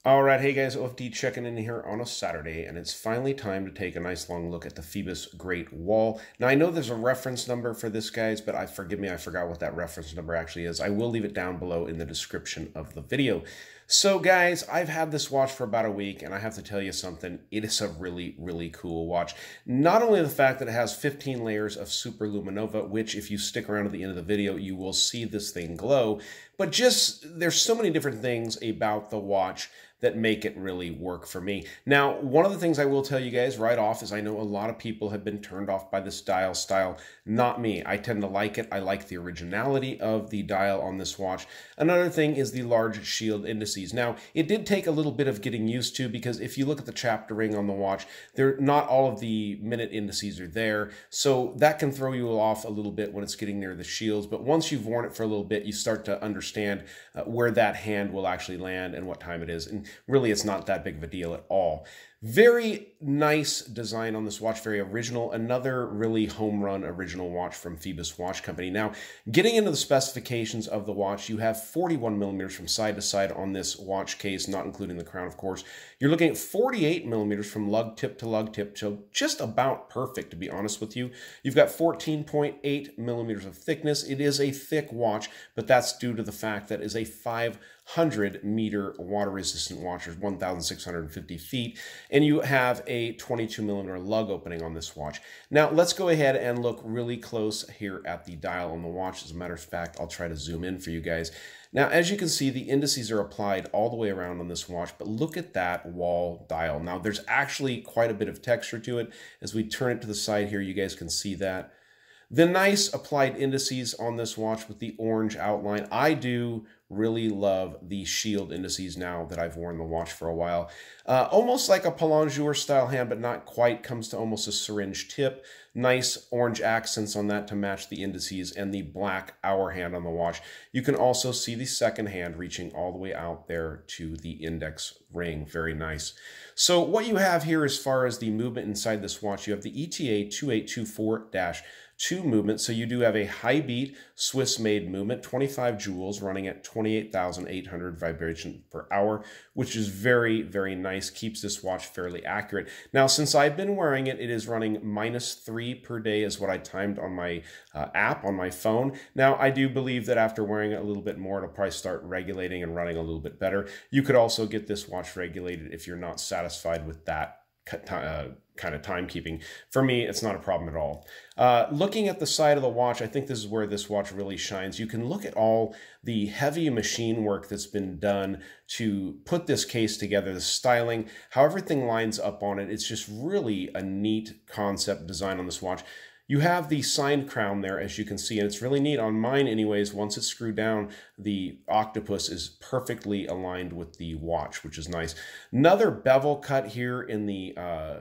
All right, hey guys, OFD checking in here on a Saturday, and it's finally time to take a nice long look at the Phoibos Great Wall. Now, I know there's a reference number for this, guys, but forgive me, I forgot what that reference number actually is. I will leave it down below in the description of the video. So, guys, I've had this watch for about a week, and I have to tell you something. It is a really, really cool watch. Not only the fact that it has 15 layers of super luminova, which if you stick around to the end of the video, you will see this thing glow, but just there's so many different things about the watch that make it really work for me. Now, one of the things I will tell you guys right off is I know a lot of people have been turned off by this dial style. Not me. I tend to like it. I like the originality of the dial on this watch. Another thing is the large shield indices. Now, it did take a little bit of getting used to because if you look at the chapter ring on the watch, not all of the minute indices are there. So that can throw you off a little bit when it's getting near the shields. But once you've worn it for a little bit, you start to understand where that hand will actually land and what time it is. And really, it's not that big of a deal at all. Very nice design on this watch, very original. Another really home run original watch from Phoibos Watch Company. Now, getting into the specifications of the watch, you have 41 millimeters from side to side on this watch case, not including the crown, of course. You're looking at 48 millimeters from lug tip, so just about perfect, to be honest with you. You've got 14.8 millimeters of thickness. It is a thick watch, but that's due to the fact that it is a 500-meter water-resistant watch, or 1,650 feet, and you have a 22 millimeter lug opening on this watch. Now, let's go ahead and look really close here at the dial on the watch. As a matter of fact, I'll try to zoom in for you guys. Now, as you can see, the indices are applied all the way around on this watch, but look at that wall dial. Now, there's actually quite a bit of texture to it. As we turn it to the side here, you guys can see that. The nice applied indices on this watch with the orange outline. I do really love the shield indices now that I've worn the watch for a while. Almost like a Palangeur style hand, but not quite. Comes to almost a syringe tip. Nice orange accents on that to match the indices and the black hour hand on the watch. You can also see the second hand reaching all the way out there to the index ring. Very nice. So what you have here as far as the movement inside this watch, you have the ETA 2824-2 movement. So you do have a high beat Swiss-made movement, 25 joules, running at 28,800 vibrations per hour, which is very, very nice. Keeps this watch fairly accurate. Now, since I've been wearing it, it is running -3 per day is what I timed on my app on my phone. Now, I do believe that after wearing it a little bit more, it'll probably start regulating and running a little bit better. You could also get this watch regulated if you're not satisfied with that kind of timekeeping. For me, it's not a problem at all. Looking at the side of the watch, I think this is where this watch really shines. You can look at all the heavy machine work that's been done to put this case together, the styling, how everything lines up on it. It's just really a neat concept design on this watch. You have the signed crown there, as you can see, and it's really neat. On mine anyways, once it's screwed down, the octopus is perfectly aligned with the watch, which is nice. Another bevel cut here in the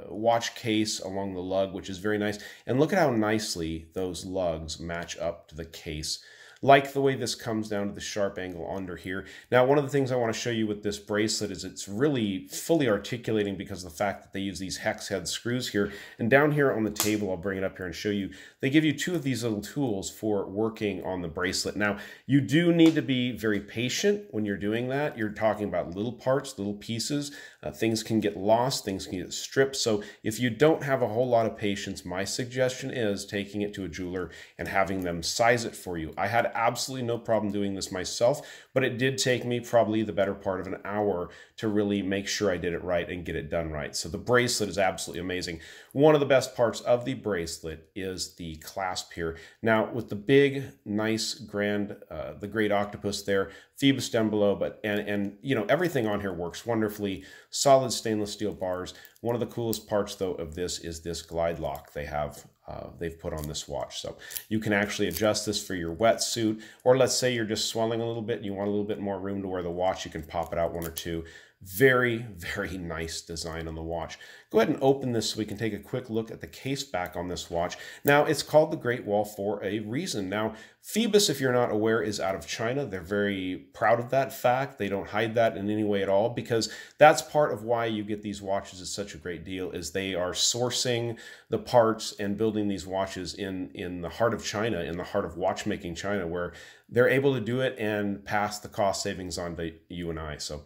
watch case along the lug, which is very nice. And look at how nicely those lugs match up to the case. Like the way this comes down to the sharp angle under here. Now, one of the things I want to show you with this bracelet is it's really fully articulating because of the fact that they use these hex head screws here. And down here on the table, I'll bring it up here and show you, they give you two of these little tools for working on the bracelet. Now, you do need to be very patient when you're doing that. You're talking about little parts, little pieces. Things can get lost, things can get stripped. So if you don't have a whole lot of patience, my suggestion is taking it to a jeweler and having them size it for you. I had absolutely no problem doing this myself, but it did take me probably the better part of an hour to really make sure I did it right and get it done right. So the bracelet is absolutely amazing. One of the best parts of the bracelet is the clasp here. Now, with the big, nice, grand, the great octopus there, Phoibos down below, and you know, everything on here works wonderfully. Solid stainless steel bars. One of the coolest parts, though, of this is this glide lock they've put on this watch. So you can actually adjust this for your wetsuit, or let's say you're just swelling a little bit and you want a little bit more room to wear the watch, you can pop it out one or two. Very, very nice design on the watch. Go ahead and open this so we can take a quick look at the case back on this watch. Now, it's called the Great Wall for a reason. Now, Phoibos, if you're not aware, is out of China. They're very proud of that fact. They don't hide that in any way at all, because that's part of why you get these watches is such a great deal, is they are sourcing the parts and building these watches in the heart of China, in the heart of watchmaking China, where they're able to do it and pass the cost savings on to you and I. So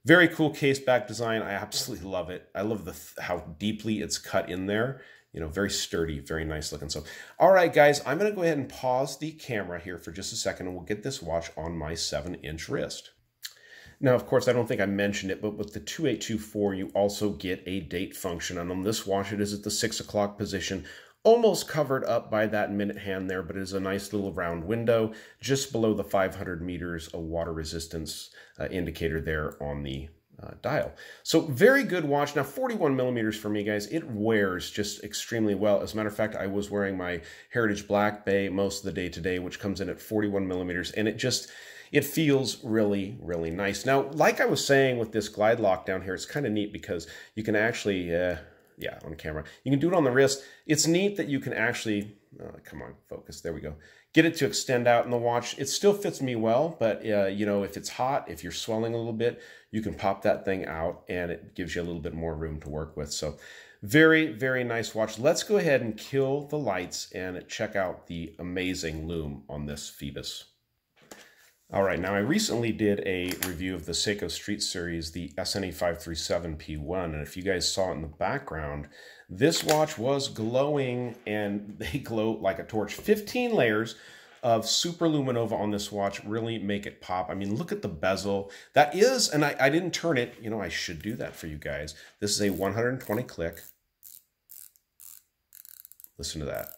Very cool case back design. I absolutely love it. I love how deeply it's cut in there. You know, very sturdy, very nice looking. So, all right, guys, I'm going to go ahead and pause the camera here for just a second, and we'll get this watch on my 7-inch wrist. Now, of course, I don't think I mentioned it, but with the 2824, you also get a date function. And on this watch, it is at the 6 o'clock position, almost covered up by that minute hand there, but it is a nice little round window just below the 500 meters of water resistance indicator there on the dial. So very good watch. Now 41 millimeters for me, guys. It wears just extremely well. As a matter of fact, I was wearing my Heritage Black Bay most of the day today, which comes in at 41 millimeters, and it feels really, really nice. Now, like I was saying with this glide lock down here, it's kind of neat because you can actually, yeah, on camera, you can do it on the wrist. It's neat that you can actually, come on, focus, there we go. Get it to extend out in the watch. It still fits me well, but you know, if it's hot, if you're swelling a little bit, you can pop that thing out and it gives you a little bit more room to work with. So very, very nice watch. Let's go ahead and kill the lights and check out the amazing lume on this Phoibos. All right, now I recently did a review of the Seiko Street Series, the SNE 537P1, and if you guys saw it in the background, this watch was glowing, and they glow like a torch. 15 layers of super luminova on this watch really make it pop. I mean, look at the bezel. That is, and I didn't turn it, you know, I should do that for you guys. This is a 120 click. Listen to that.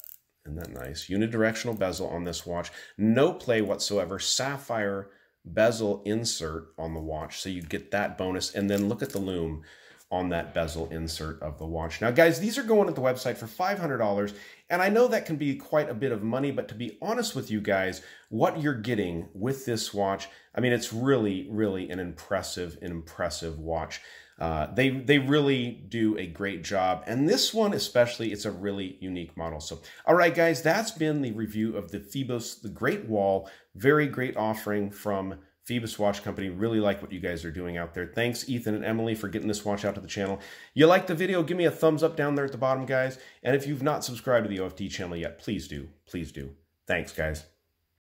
Isn't that nice? Unidirectional bezel on this watch. No play whatsoever. Sapphire bezel insert on the watch. So you get that bonus. And then look at the lume on that bezel insert of the watch. Now, guys, these are going at the website for $500. And I know that can be quite a bit of money. But to be honest with you guys, what you're getting with this watch, I mean, it's really, really an impressive watch. They really do a great job. And this one especially, it's a really unique model. So, all right, guys, that's been the review of the Phoibos, the Great Wall. Very great offering from Phoibos Watch Company. Really like what you guys are doing out there. Thanks, Ethan and Emily, for getting this watch out to the channel. You like the video, give me a thumbs up down there at the bottom, guys. And if you've not subscribed to the OFD channel yet, please do. Please do. Thanks, guys.